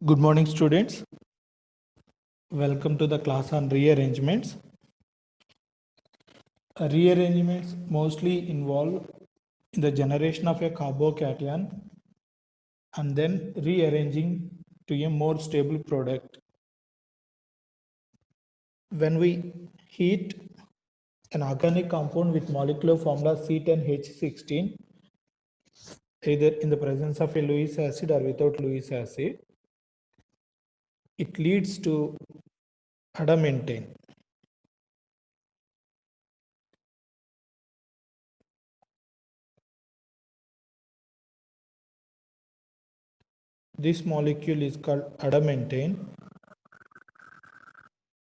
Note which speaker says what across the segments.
Speaker 1: Good morning, students. Welcome to the class on rearrangements. Rearrangements mostly involve in the generation of a carbocation and then rearranging to a more stable product. When we heat an organic compound with molecular formula C10H16, either in the presence of a Lewis acid or without Lewis acid, it leads to adamantane. This molecule is called adamantane.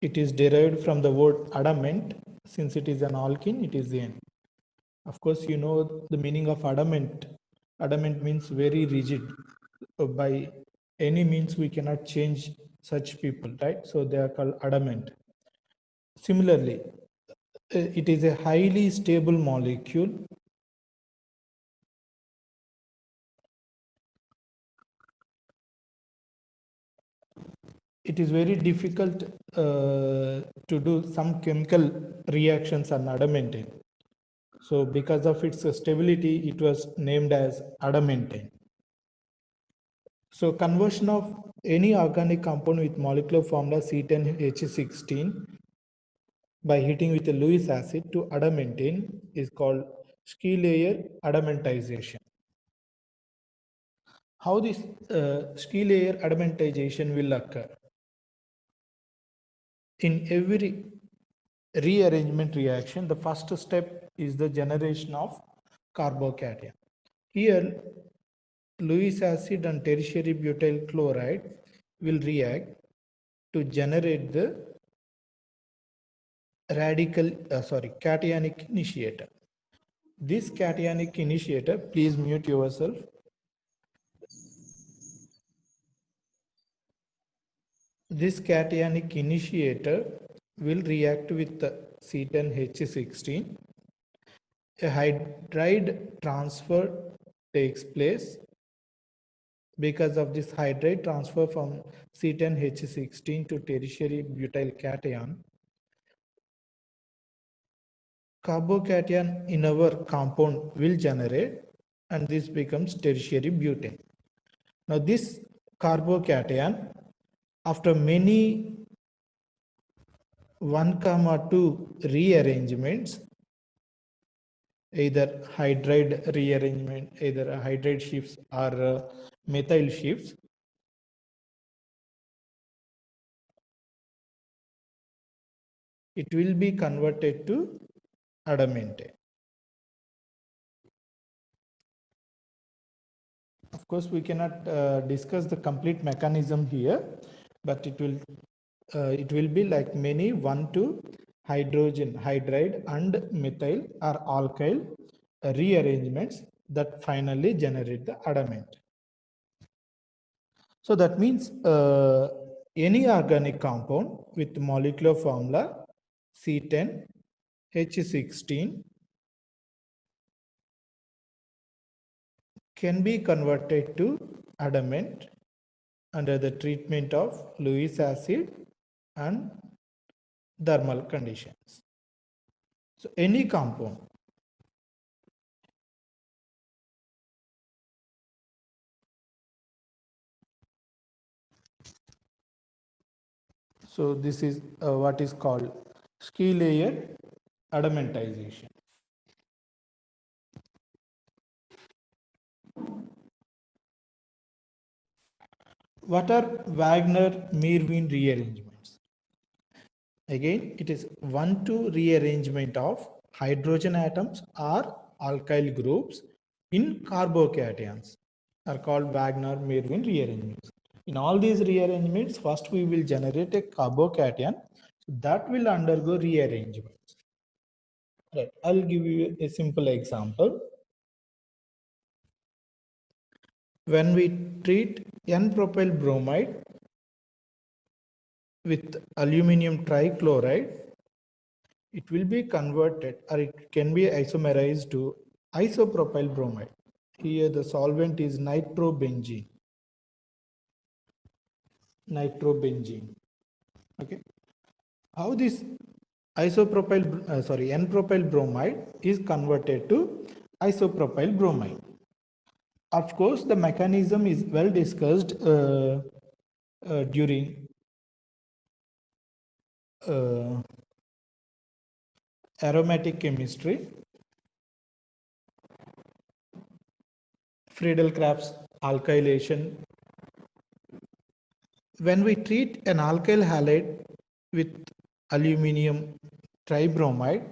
Speaker 1: It is derived from the word adamant. Since it is an alkene, it is N. Of course, you know the meaning of adamant. Adamant means very rigid. By any means, we cannot change such people, right? So they are called adamant. Similarly, it is a highly stable molecule. It is very difficult to do some chemical reactions on adamantane. So because of its stability, it was named as adamantane. So conversion of any organic compound with molecular formula C10H16 by heating with a Lewis acid to adamantane is called ski layer adamantization. How this ski layer adamantization will occur? In every rearrangement reaction, the first step is the generation of carbocation. Here, Lewis acid and tertiary butyl chloride will react to generate the cationic initiator. This cationic initiator, please mute yourself. This cationic initiator will react with the C10H16. A hydride transfer takes place. Because of this hydride transfer from C10H16 to tertiary butyl cation, carbocation in our compound will generate and this becomes tertiary butane. Now this carbocation, after many 1,2 rearrangements, either hydride rearrangement, either hydride shifts or methyl shifts, it will be converted to adamantane. Of course, we cannot discuss the complete mechanism here, but it will be like many 1,2 hydrogen hydride and methyl or alkyl rearrangements that finally generate the adamant. So that means any organic compound with molecular formula C10H16 can be converted to adamant under the treatment of Lewis acid and thermal conditions. So any compound so this is what is called ski layer adamantization. What are Wagner-Merwin rearrangements? Again, it is 1,2 rearrangement of hydrogen atoms or alkyl groups in carbocations are called Wagner-Merwin rearrangements. In all these rearrangements, first we will generate a carbocation that will undergo rearrangement. Right. I'll give you a simple example. When we treat N-propyl bromide with aluminum trichloride, it will be converted or it can be isomerized to isopropyl bromide. Here the solvent is nitrobenzene. nitrobenzene. Okay, how this n-propyl bromide is converted to isopropyl bromide? Of course, the mechanism is well discussed during uh, aromatic chemistry. Friedel-Crafts alkylation. When we treat an alkyl halide with aluminum tribromide,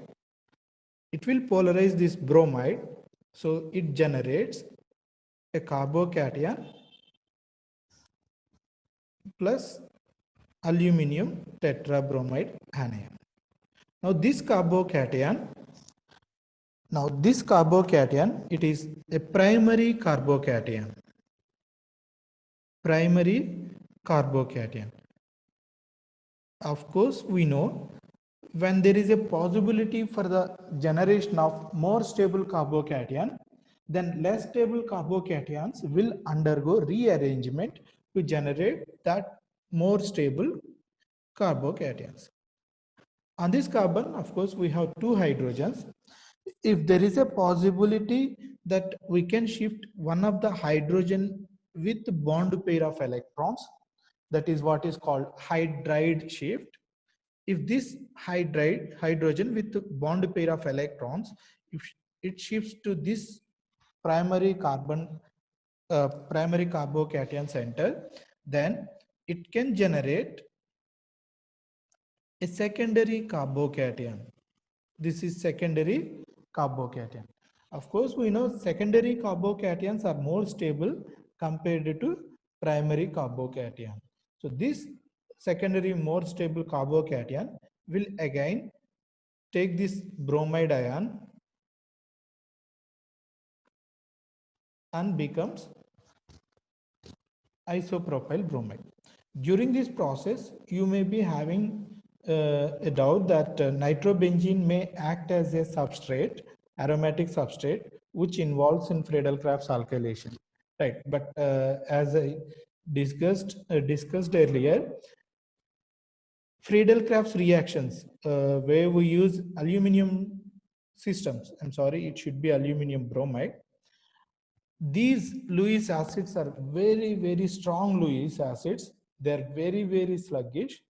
Speaker 1: it will polarize this bromide, so it generates a carbocation plus aluminum tetrabromide anion. Now this carbocation, it is a primary carbocation. Of course, we know when there is a possibility for the generation of more stable carbocation, then less stable carbocations will undergo rearrangement to generate that more stable carbocations. On this carbon, of course, we have two hydrogens. If there is a possibility that we can shift one of the hydrogen with bond pair of electrons, that is what is called hydride shift. If this hydrogen with bond pair of electrons, if it shifts to this primary carbocation center, then it can generate a secondary carbocation. This is secondary carbocation. Of course, we know secondary carbocations are more stable compared to primary carbocation. So this secondary more stable carbocation will again take this bromide ion and becomes isopropyl bromide. During this process, you may be having a doubt that nitrobenzene may act as a substrate, aromatic substrate, which involves in Friedel-Crafts alkylation, right? But as I discussed earlier, Friedel-Crafts reactions where we use aluminum systems. I'm sorry, it should be aluminum bromide. These Lewis acids are very strong Lewis acids. They're very sluggish.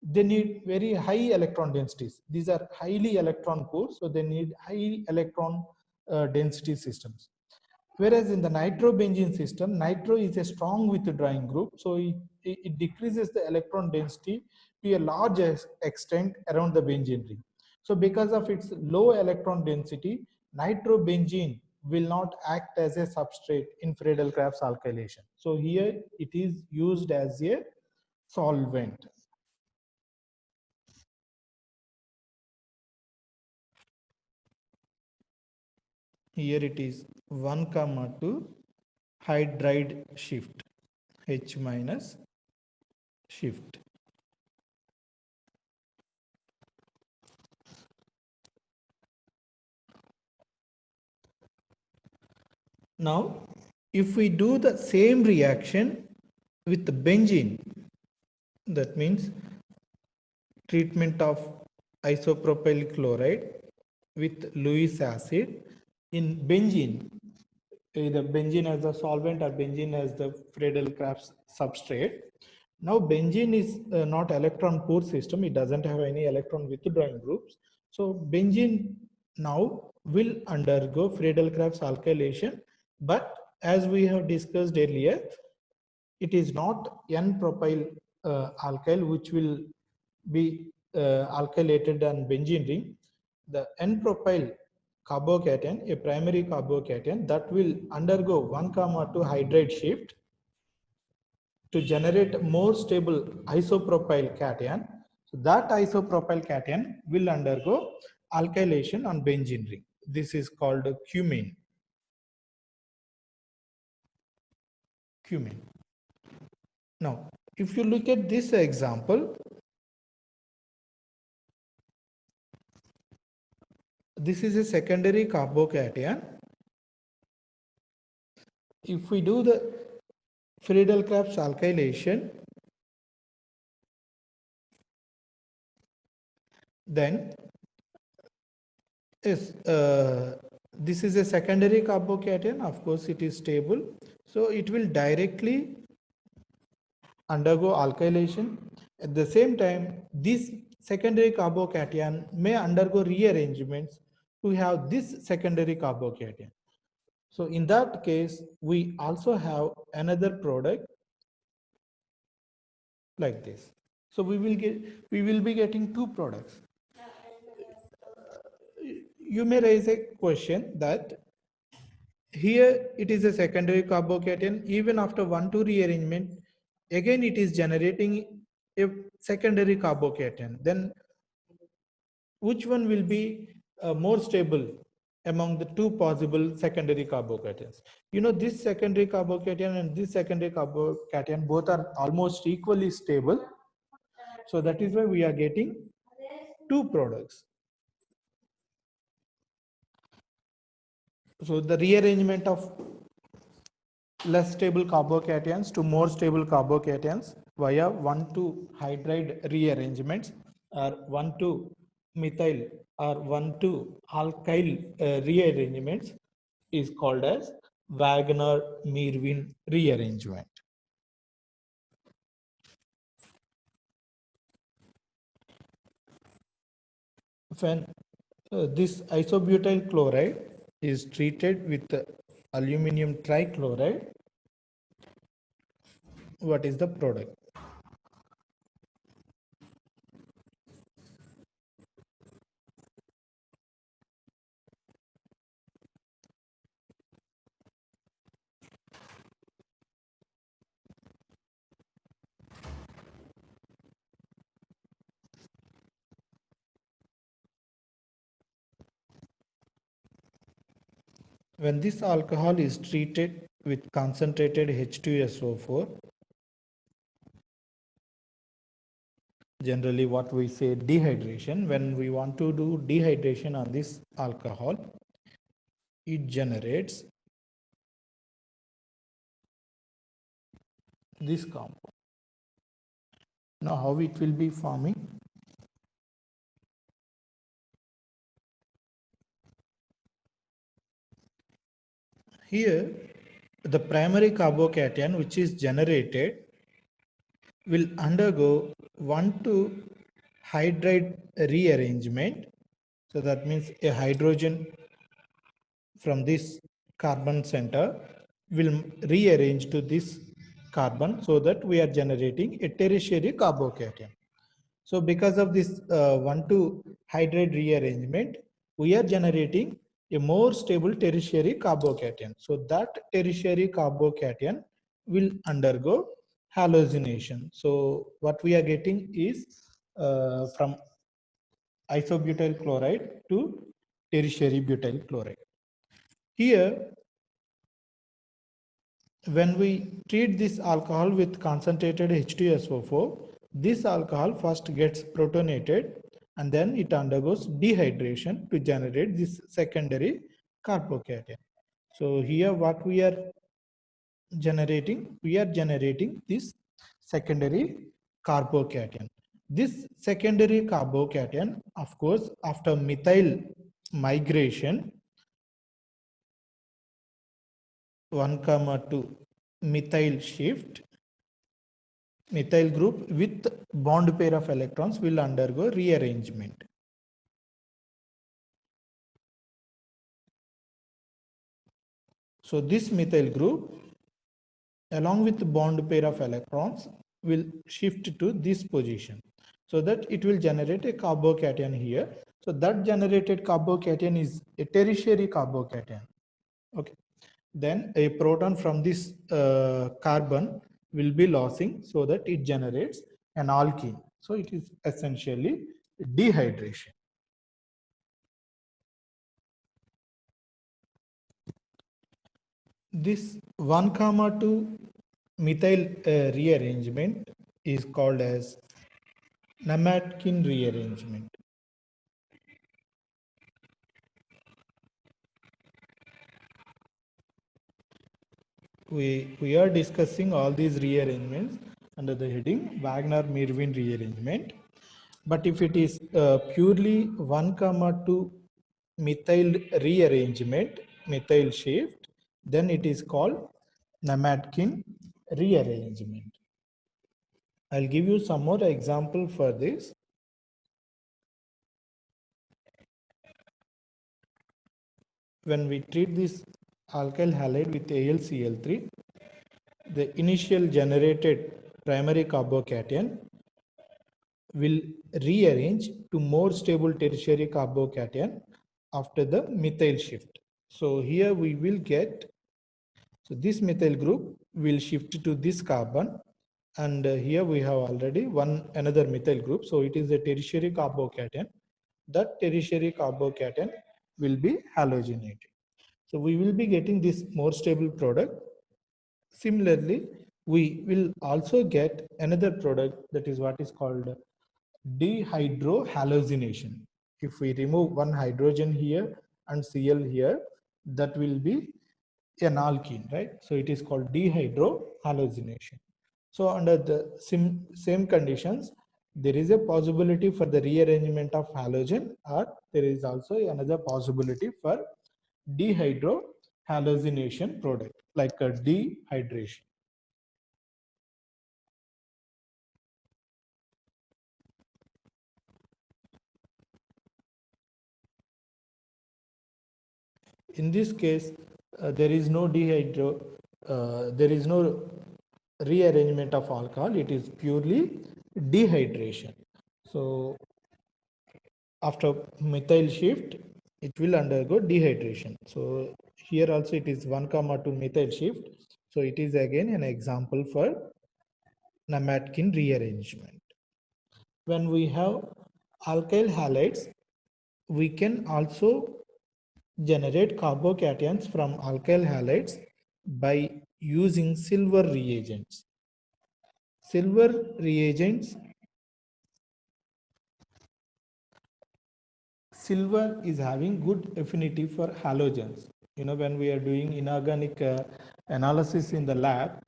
Speaker 1: They need very high electron densities. These are highly electron poor, so they need high electron density systems. Whereas in the nitrobenzene system, nitro is a strong withdrawing group, so it decreases the electron density to a large extent around the benzene ring. So because of its low electron density, nitrobenzene will not act as a substrate in Friedel-Crafts alkylation. So here it is used as a solvent. Here it is 1,2 hydride shift, H minus shift. Now, if we do the same reaction with the benzene, that means treatment of isopropyl chloride with Lewis acid in benzene, either benzene as the solvent or benzene as the Friedel-Crafts substrate. Now benzene is not electron poor system, it doesn't have any electron withdrawing groups. So benzene now will undergo Friedel-Crafts alkylation, but as we have discussed earlier, it is not n-propyl alkyl which will be alkylated on benzene ring. The n-propyl carbocation, a primary carbocation, that will undergo 1,2 hydride shift to generate more stable isopropyl cation. So that isopropyl cation will undergo alkylation on benzene ring. This is called cumene. Now, if you look at this example, this is a secondary carbocation. If we do the Friedel-Crafts alkylation, Then yes, this is a secondary carbocation. Of course, it is stable. So it will directly undergo alkylation. At the same time, this secondary carbocation may undergo rearrangements to have this secondary carbocation. So in that case, we also have another product like this. So we will be getting two products. You may raise a question that here it is a secondary carbocation. Even after 1,2 rearrangement, again it is generating a secondary carbocation. Then which one will be more stable among the two possible secondary carbocations? You know, this secondary carbocation and this secondary carbocation both are almost equally stable. So that is why we are getting two products. So the rearrangement of less stable carbocations to more stable carbocations via 1,2 hydride rearrangements or 1,2 methyl or 1,2 alkyl rearrangements is called as Wagner-Merwin rearrangement. When this isobutyl chloride is treated with aluminum trichloride, what is the product? When this alcohol is treated with concentrated H2SO4, generally what we say dehydration, when we want to do dehydration on this alcohol, it generates this compound. Now how it will be forming? Here the primary carbocation which is generated will undergo 1,2 hydride rearrangement. So that means a hydrogen from this carbon center will rearrange to this carbon so that we are generating a tertiary carbocation. So because of this 1,2 hydride rearrangement, we are generating a more stable tertiary carbocation. So that tertiary carbocation will undergo halogenation. So what we are getting is from isobutyl chloride to tertiary butyl chloride. Here, when we treat this alcohol with concentrated H2SO4, this alcohol first gets protonated and then it undergoes dehydration to generate this secondary carbocation. So here what we are generating this secondary carbocation. This secondary carbocation, of course, after methyl migration 1,2 methyl shift, methyl group with bond pair of electrons will undergo rearrangement. So this methyl group along with bond pair of electrons will shift to this position so that it will generate a carbocation here. So that generated carbocation is a tertiary carbocation. Okay. Then a proton from this carbon will be losing so that it generates an alkene. So it is essentially dehydration. This 1,2 methyl rearrangement is called as Namatkin rearrangement. We are discussing all these rearrangements under the heading Wagner-Merwin rearrangement. But if it is purely 1,2 methyl rearrangement, methyl shift, then it is called Namatkin rearrangement. I'll give you some more example for this. When we treat this alkyl halide with AlCl3, the initial generated primary carbocation will rearrange to more stable tertiary carbocation after the methyl shift. So here we will get, so this methyl group will shift to this carbon, and here we have already another methyl group. So it is a tertiary carbocation. That tertiary carbocation will be halogenated. So we will be getting this more stable product. Similarly, we will also get another product, that is what is called dehydrohallucination. If we remove one hydrogen here and Cl here, that will be an alkene, right? So it is called dehydrohallucination. So under the same conditions, there is a possibility for the rearrangement of halogen, or there is also another possibility for dehydrohallucination product, like a dehydration. In this case, there is no there is no rearrangement of alcohol. It is purely dehydration. So after methyl shift, it will undergo dehydration. So here also it is 1,2 methyl shift. So it is again an example for Namatkin rearrangement. When we have alkyl halides, we can also generate carbocations from alkyl halides by using silver reagents. Silver reagents, silver is having good affinity for halogens. When we are doing inorganic analysis in the lab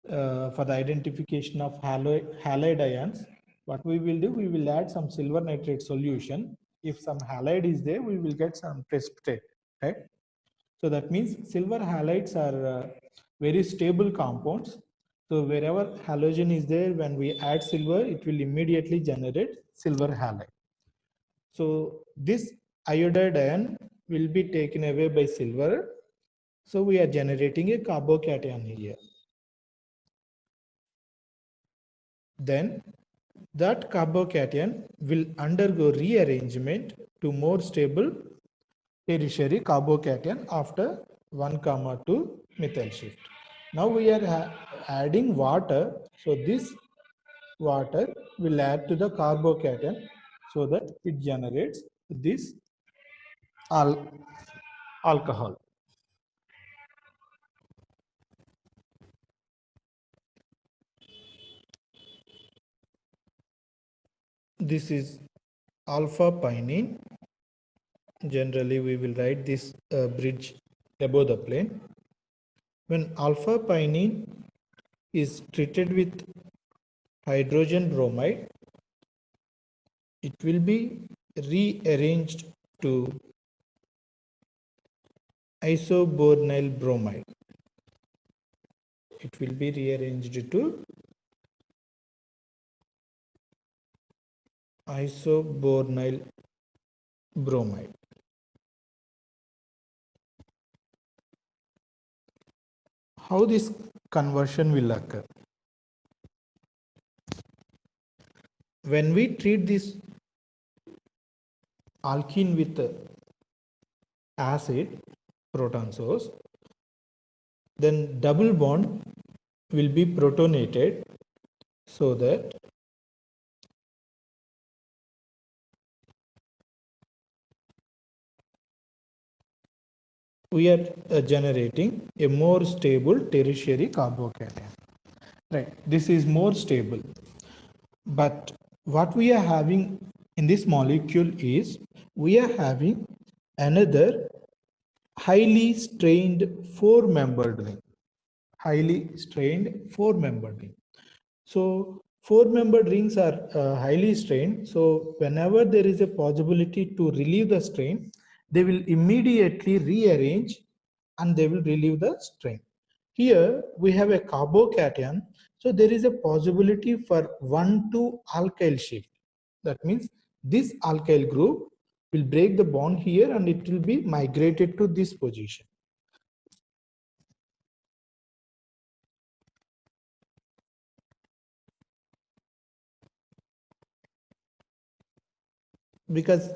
Speaker 1: for the identification of halide ions, what we will do, we will add some silver nitrate solution. If some halide is there, we will get some precipitate, right? So that means silver halides are very stable compounds. So wherever halogen is there, when we add silver, it will immediately generate silver halide. So this iodide ion will be taken away by silver. So we are generating a carbocation here. Then that carbocation will undergo rearrangement to more stable tertiary carbocation after 1,2 methyl shift. Now we are adding water. So this water will add to the carbocation so that it generates this alcohol. This is alpha pinene. Generally, we will write this bridge above the plane. When alpha pinene is treated with hydrogen bromide, it will be rearranged to isobornyl bromide. It will be rearranged to isobornyl bromide. How this conversion will occur? When we treat this alkene with acid, proton source, then double bond will be protonated so that we are generating a more stable tertiary carbocation. Right, this is more stable. But what we are having in this molecule is we are having another highly strained four-membered ring. Highly strained four-membered ring. So Four-membered rings are highly strained. So whenever there is a possibility to relieve the strain, they will immediately rearrange and they will relieve the strain. Here we have a carbocation. So there is a possibility for 1,2 alkyl shift. That means this alkyl group will break the bond here and it will be migrated to this position. Because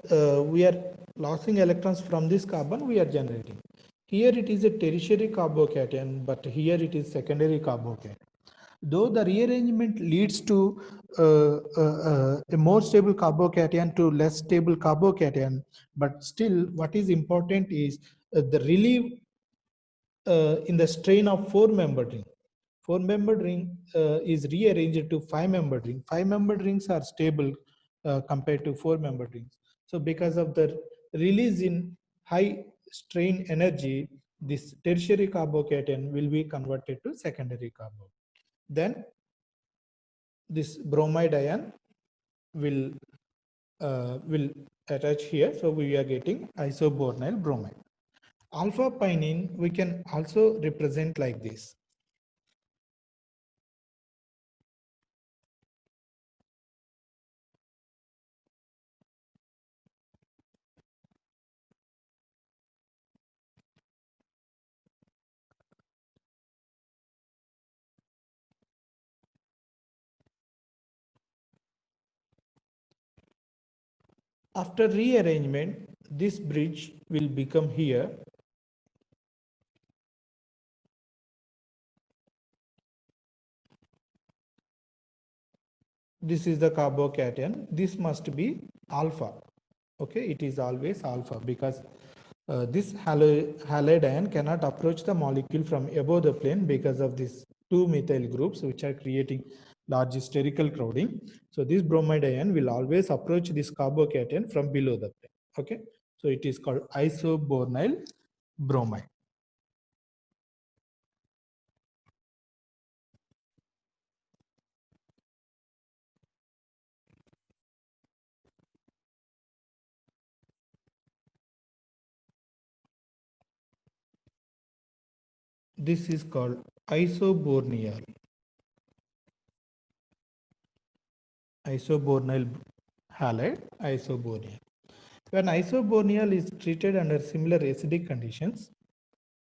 Speaker 1: we are losing electrons from this carbon, we are generating. Here it is a tertiary carbocation, but here it is secondary carbocation. Though the rearrangement leads to a more stable carbocation to less stable carbocation, but still what is important is the relief in the strain of four-membered ring. Four-membered ring is rearranged to five-membered ring. Five-membered rings are stable compared to four-membered rings. So because of the release in high strain energy, this tertiary carbocation will be converted to secondary carbo. Then this bromide ion will attach here. So we are getting isobornyl bromide. Alpha pinene we can also represent like this. After rearrangement, this bridge will become here. This is the carbocation. This must be alpha. Okay, it is always alpha because this halide ion cannot approach the molecule from above the plane because of these two methyl groups which are creating large spherical crowding. So this bromide ion will always approach this carbocation from below the plane. Okay, so it is called isobornyl bromide. This is called isobornyl. Isobornyl halide, isobornyl. When isobornyl is treated under similar acidic conditions,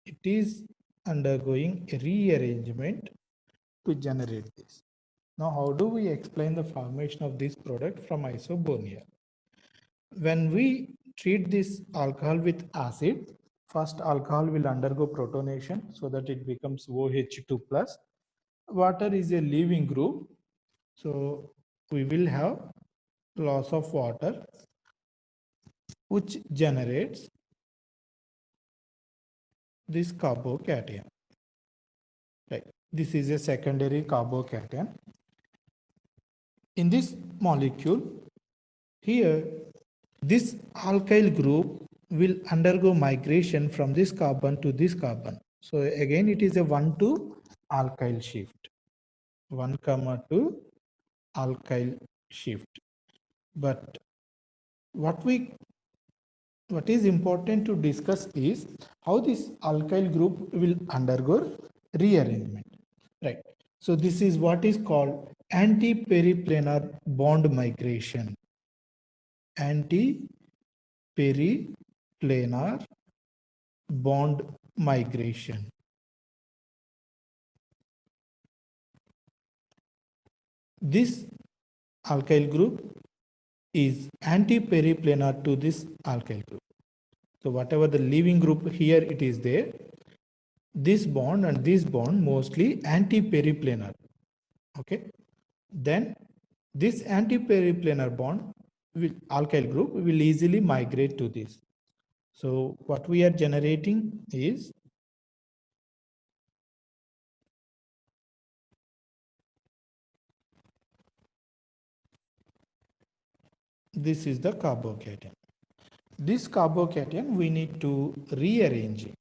Speaker 1: it is undergoing a rearrangement to generate this. Now, how do we explain the formation of this product from isobornyl? When we treat this alcohol with acid, first alcohol will undergo protonation so that it becomes OH2 plus. Water is a leaving group, so we will have loss of water which generates this carbocation. Right. This is a secondary carbocation. In this molecule, here, this alkyl group will undergo migration from this carbon to this carbon. So again, it is a 1,2 alkyl shift. 1,2 alkyl shift. But what is important to discuss is how this alkyl group will undergo rearrangement. Right. So this is what is called anti-periplanar bond migration. Anti-periplanar bond migration. This alkyl group is anti-periplanar to this alkyl group. So whatever the leaving group here it is there, this bond and this bond mostly anti-periplanar. Okay. Then this anti-periplanar bond will alkyl group will easily migrate to this. So what we are generating is this is the carbocation. This carbocation we need to rearrange it.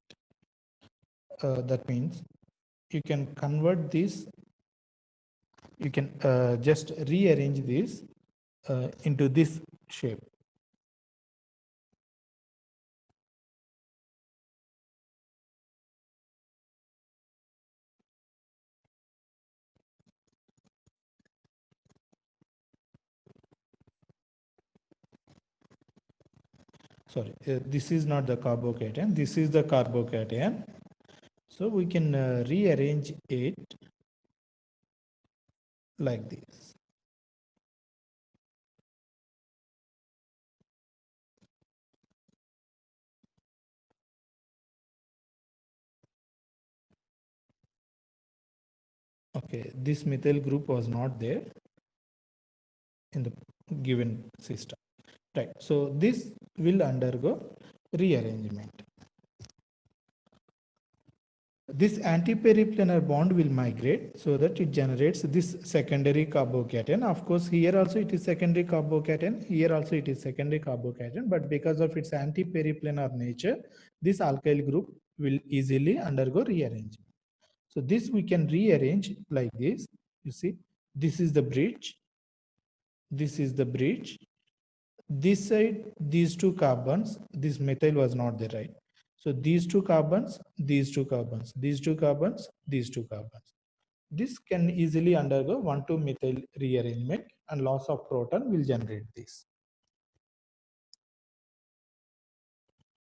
Speaker 1: That means you can convert this you can just rearrange this into this shape. Sorry, this is not the carbocation, this is the carbocation. So we can rearrange it like this. Okay, this methyl group was not there in the given system. Right, so this will undergo rearrangement. This anti-periplanar bond will migrate so that it generates this secondary carbocation. Of course, here also it is secondary carbocation, here also it is secondary carbocation, but because of its anti-periplanar nature, this alkyl group will easily undergo rearrangement. So this we can rearrange like this. You see, this is the bridge, this is the bridge. This side, these two carbons, this methyl was not there, right? So these two carbons, these two carbons, these two carbons, these two carbons. This can easily undergo 1,2 methyl rearrangement and loss of proton will generate this.